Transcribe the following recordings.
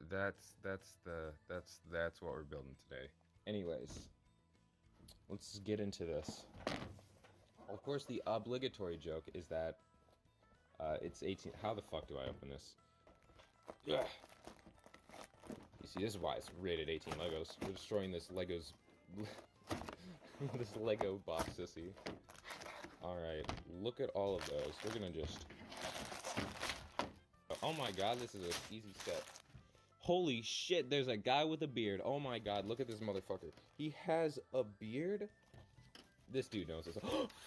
That's what we're building today. Anyways, let's get into this. Of course, the obligatory joke is that it's 18. How the fuck do I open this? Ugh. You see, this is why it's rated 18 Legos. We're destroying this Legos, this Lego box, sissy. All right, look at all of those. We're gonna just. Oh my god, this is an easy step. Holy shit, there's a guy with a beard. Oh my god, look at this motherfucker. He has a beard? This dude knows this.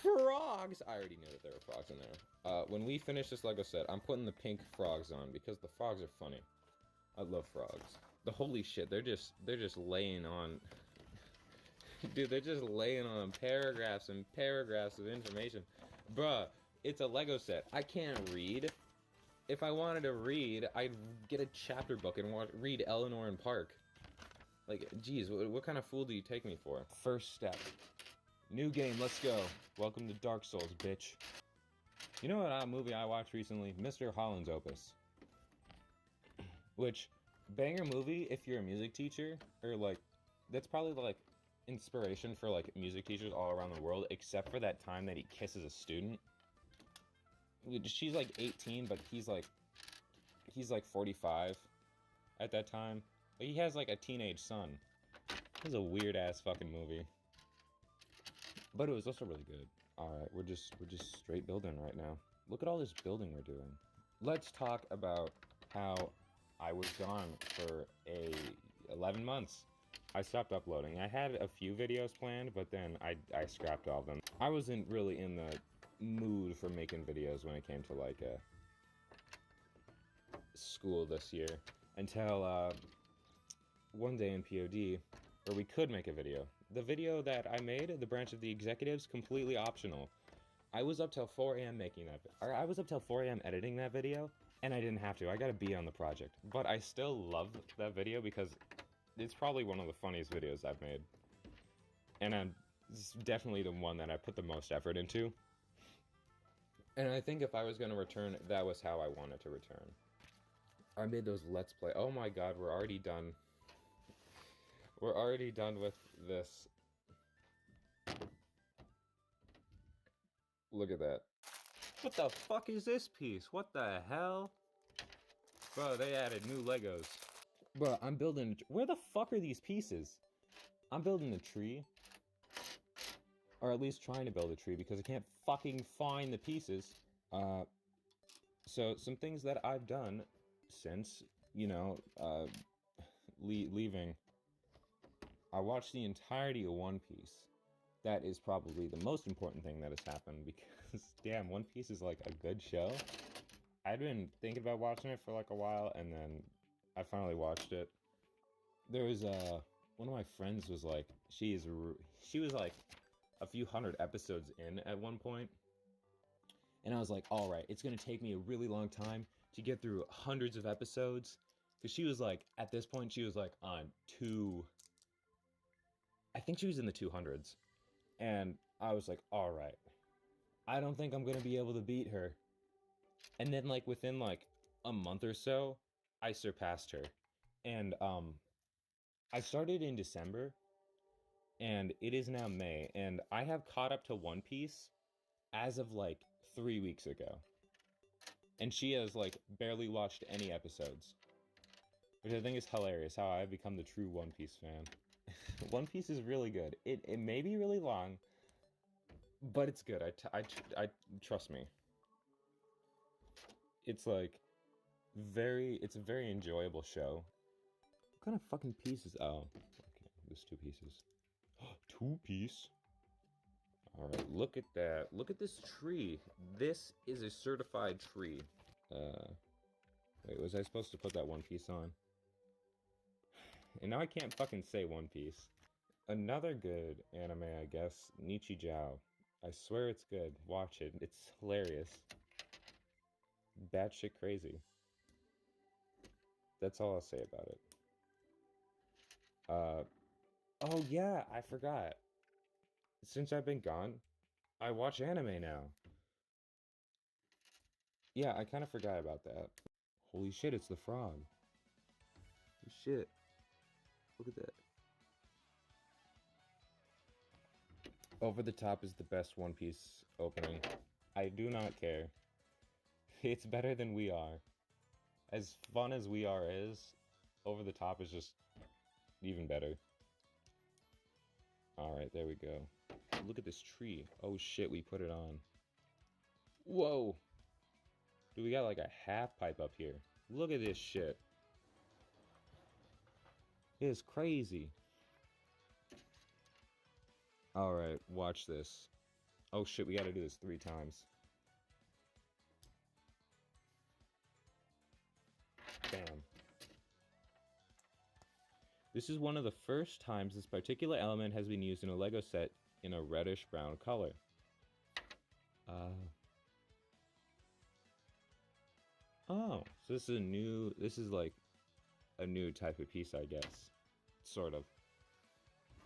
Frogs! I already knew that there were frogs in there. When we finish this Lego set, I'm putting the pink frogs on because the frogs are funny. I love frogs. The holy shit, they're just laying on... Dude, they're just laying on paragraphs and paragraphs of information. Bruh, it's a Lego set. I can't read. If I wanted to read, I'd get a chapter book and read Eleanor and Park. Like, geez, what kind of fool do you take me for? First step. New game, let's go. Welcome to Dark Souls, bitch. You know what movie I watched recently? Mr. Holland's Opus. Which, banger movie if you're a music teacher, or like, that's probably like inspiration for like music teachers all around the world, except for that time that he kisses a student. She's like 18, but he's like 45 at that time. But he has like a teenage son. This is a weird ass fucking movie. But it was also really good. Alright, we're just straight building right now. Look at all this building we're doing. Let's talk about how I was gone for 11 months. I stopped uploading. I had a few videos planned, but then I scrapped all of them. I wasn't really in the mood for making videos when it came to like school this year until one day in POD where we could make a video. The video that I made, the branch of the executives, completely optional. I was up till 4 a.m. making that, or I was up till 4 a.m. editing that video, and I didn't have to. I got a B on the project, but I still love that video because it's probably one of the funniest videos I've made, and it's definitely the one that I put the most effort into. And I think if I was going to return, that was how I wanted to return. I made those Let's Play. Oh my god, we're already done. We're already done with this. Look at that. What the fuck is this piece? What the hell? Bro, they added new Legos. Bro, I'm building... Where the fuck are these pieces? I'm building a tree. Or at least trying to build a tree because I can't fucking find the pieces. So some things that I've done since, you know, leaving. I watched the entirety of One Piece. That is probably the most important thing that has happened because, damn, One Piece is like a good show. I'd been thinking about watching it for like a while and then I finally watched it. There was one of my friends was like, she was like a few hundred episodes in at one point. And I was like, all right, it's going to take me a really long time to get through hundreds of episodes. Because she was like, at this point, she was like on I think she was in the 200s. And I was like, all right, I don't think I'm going to be able to beat her. And then like within like a month or so, I surpassed her. And I started in December. And it is now May, and I have caught up to One Piece as of like 3 weeks ago. And she has like barely watched any episodes. Which I think is hilarious, how I've become the true One Piece fan. One Piece is really good. It may be really long, but it's good. I trust me. It's like it's a very enjoyable show. What kind of fucking pieces? Oh, okay, there's 2 pieces. 2 piece. All right, look at that. Look at this tree. This is a certified tree. Wait, was I supposed to put that One Piece on? And now I can't fucking say One Piece. Another good anime, I guess, Nichijou. I swear it's good. Watch it. It's hilarious. Batshit crazy. That's all I'll say about it. Oh yeah, I forgot. Since I've been gone, I watch anime now. Yeah, I kind of forgot about that. Holy shit, it's the frog. shit. Look at that. Over the Top is the best One Piece opening. I do not care. It's better than We Are. As fun as We Are is, Over the Top is just even better. Alright, there we go. Look at this tree. Oh shit, we put it on. Whoa! Dude, we got like a half pipe up here. Look at this shit. It's crazy. Alright, watch this. Oh shit, we gotta do this 3 times. Bam. This is one of the first times this particular element has been used in a Lego set in a reddish brown color. Oh, so this is like a new type of piece, I guess. Sort of.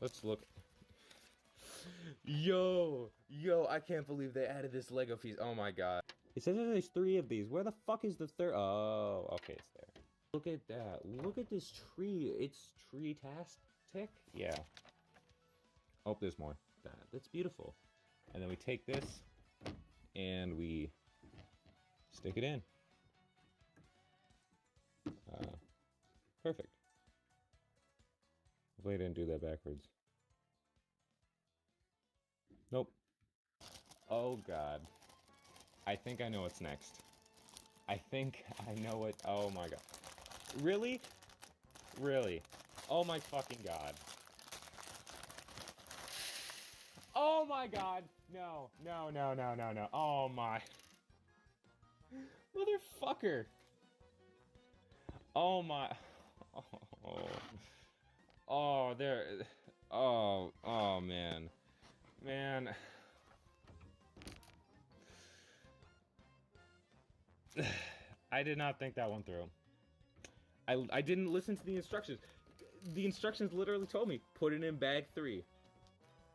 Let's look. Yo, I can't believe they added this Lego piece. Oh my god. It says there's 3 of these. Where the fuck is the third? Oh, okay, it's there. Look at that. Look at this tree. It's tree-tastic? Yeah. Oh, there's more. That's beautiful. And then we take this and we stick it in. Perfect. Hopefully I didn't do that backwards. Nope. Oh god. I think I know what's next. I think I know what. Oh my god. Really? Really? Oh my fucking god. Oh my god. No. No, no, no, no, no. Oh my. Motherfucker. Oh my. Oh. Oh, there. Oh, oh man. Man. I did not think that one through. I didn't listen to the instructions. The instructions literally told me, put it in bag 3.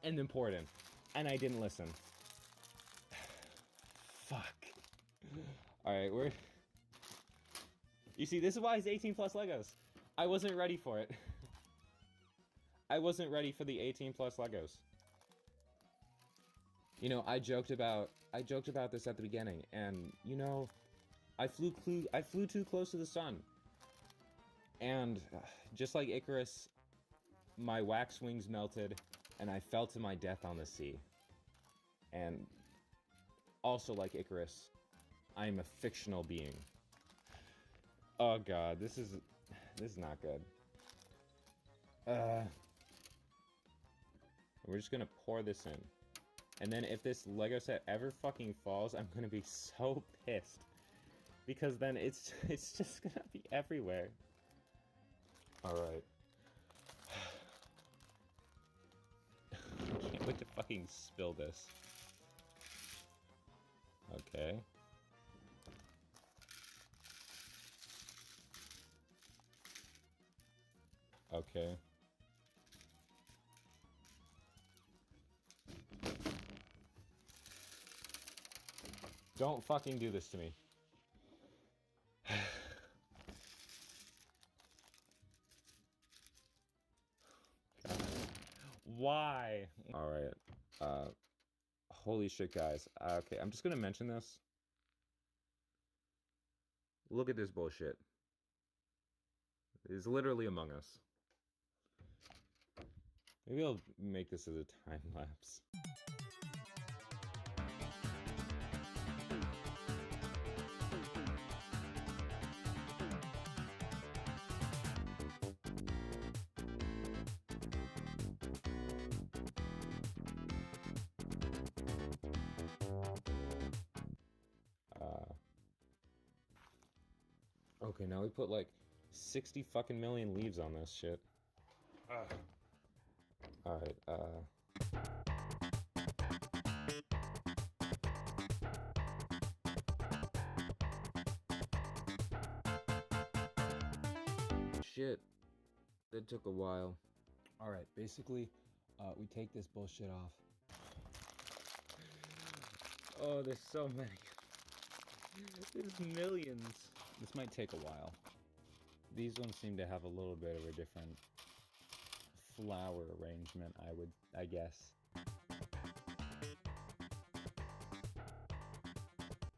And then pour it in. And I didn't listen. Fuck. Alright, we're... You see, this is why it's 18 plus Legos. I wasn't ready for it. I wasn't ready for the 18 plus Legos. You know, I joked about this at the beginning, and you know, I flew too close to the sun. And just like Icarus, my wax wings melted, and I fell to my death on the sea. And also like Icarus, I am a fictional being. Oh god, this is not good. We're just gonna pour this in. And then if this Lego set ever fucking falls, I'm gonna be so pissed. Because then it's just gonna be everywhere. Alright. I can't wait to fucking spill this. Okay. Okay. Don't fucking do this to me. God. Why? Alright. Holy shit, guys. Okay, I'm just gonna mention this. Look at this bullshit. It's literally Among Us. Maybe I'll make this as a time lapse. Okay, now we put like 60 fucking million leaves on this shit. Alright, shit. That took a while. Alright, basically, we take this bullshit off. Oh, there's so many. There's millions. This might take a while. These ones seem to have a little bit of a different flower arrangement, I guess.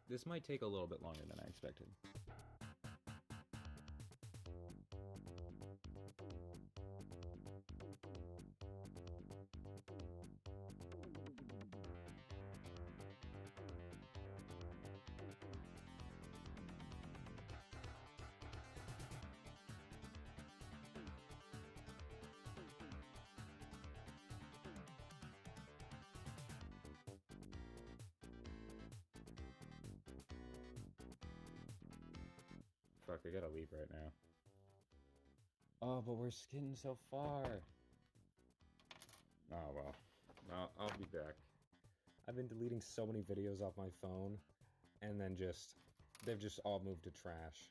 This might take a little bit longer than I expected. Fuck, I gotta leave right now. Oh, but we're skidding so far. Oh, well. I'll be back. I've been deleting so many videos off my phone, and then they've just all moved to trash.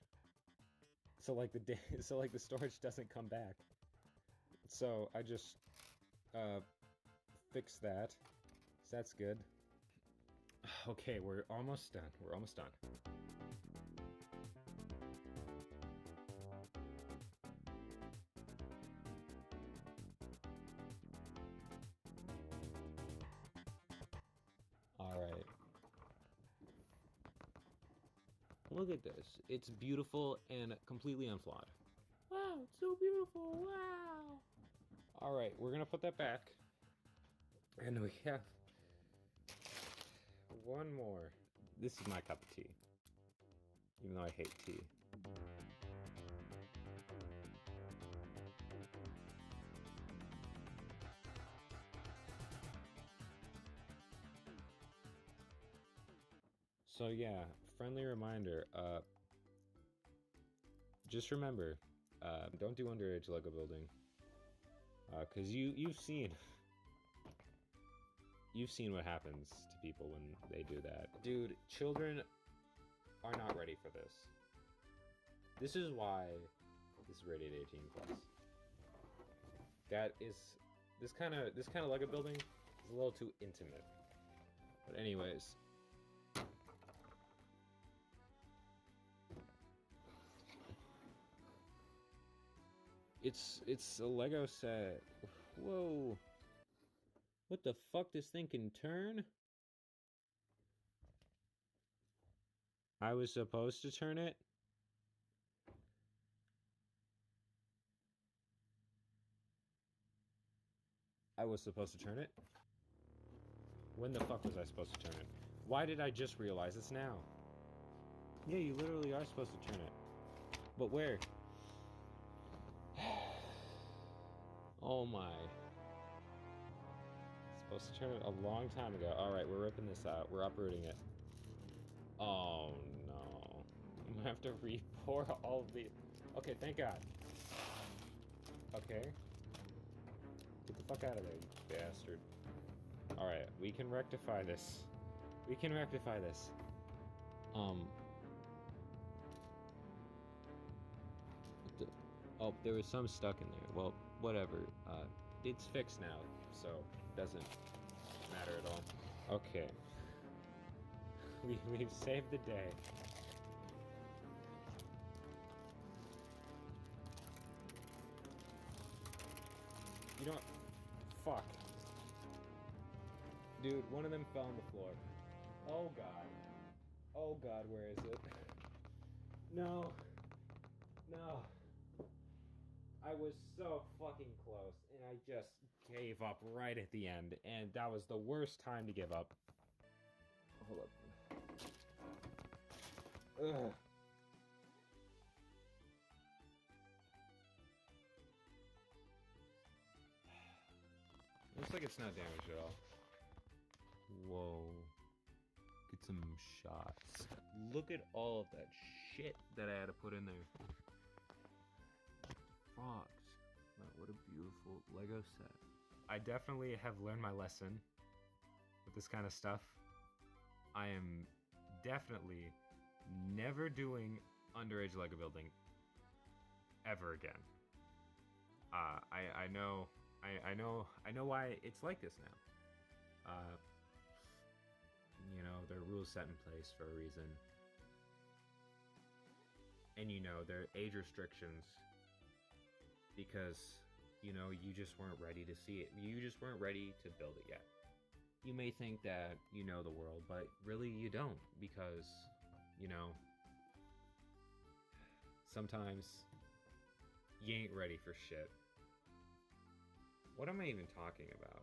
So like the storage doesn't come back. So I just fixed that. So that's good. Okay, we're almost done. We're almost done. Alright. Look at this. It's beautiful and completely unflawed. Wow, it's so beautiful. Wow. Alright, we're gonna put that back. And we have one more. This is my cup of tea. Even though I hate tea. So yeah, friendly reminder, just remember, don't do underage Lego building. Cause you've seen what happens to people when they do that. Dude, children are not ready for this. This is why this is rated 18 plus. This kind of Lego building is a little too intimate. But anyways, it's a Lego set. Whoa. What the fuck? This thing can turn? I was supposed to turn it? I was supposed to turn it? When the fuck was I supposed to turn it? Why did I just realize this now? Yeah, you literally are supposed to turn it. But where? Oh my. Supposed to turn it a long time ago. Alright, we're ripping this out. We're uprooting it. Oh no. I'm gonna have to re-pour all of the... Okay, thank God. Okay. Get the fuck out of there, you bastard. Alright, we can rectify this. We can rectify this. Oh, there was some stuck in there. Well, whatever. It's fixed now, so it doesn't matter at all. Okay. We've saved the day. You know what? Fuck. Dude, one of them fell on the floor. Oh god. Oh god, where is it? No. No. I was so fucking close, and I just gave up right at the end, and that was the worst time to give up. Hold up. Ugh. Looks like it's not damaged at all. Whoa. Get some shots. Look at all of that shit that I had to put in there. Frogs. Wow, what a beautiful Lego set. I definitely have learned my lesson with this kind of stuff. I am definitely never doing underage Lego building ever again. I know why it's like this now. You know, there are rules set in place for a reason. And you know, there are age restrictions because, you know, you just weren't ready to see it. You just weren't ready to build it yet. You may think that you know the world, but really you don't, because, you know, sometimes you ain't ready for shit. What am I even talking about?